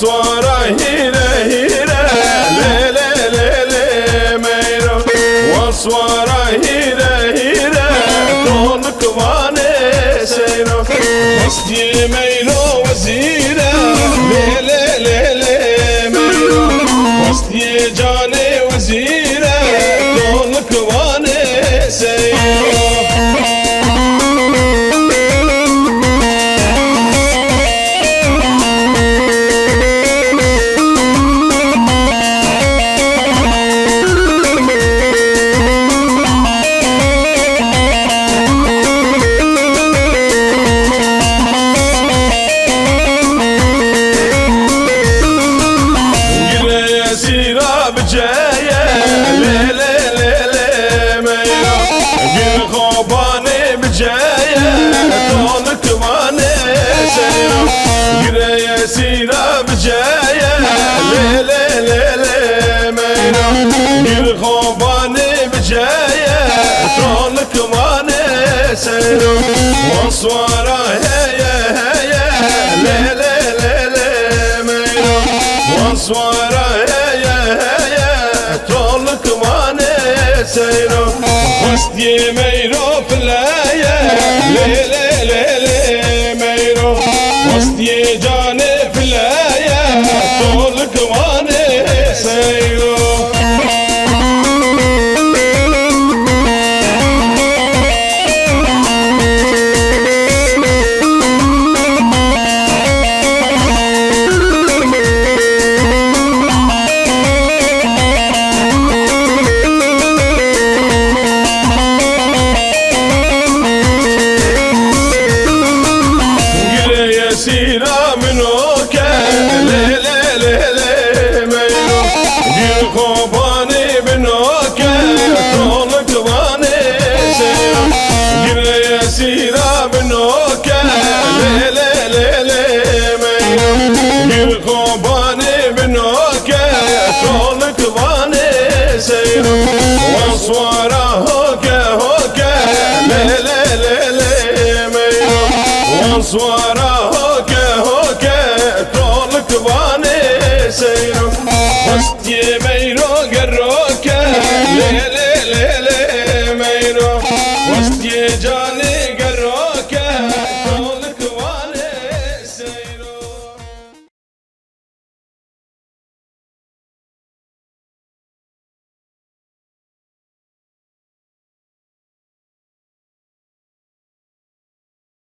وصوره هيره هيره ليلة ليلة ميرو وصوره هيره هيره طولك واني سيرو وصدي ميرو وزيره ليلة ليلة ميرو وصدي جاني وزيره طولك واني سيرو بجاية ليلة ليلة ميرو قل خوباني بجاية طولك واني سيرو قل يا سيرة بجاية ليلة ليلة ميرو قل خوباني بجاية طولك واني سيرو وصوره هيا هيا ليلة ليلة ميرو وصوره طولك واني سيرو وسطي ميرو فلايا ليلة ليلة ميرو وسطي جاني فلايا طولك واني سيرو سيرة منوكا ليلة ليلة ميرو قل خوباني بنوكا طولك واني سيرو قل يا سيرة بنوكا ليلة ليلة ميرو قل خوباني بنوكا طولك واني سيرو وصوره هوكا هوكا ليلة ليلة ميرو وصوره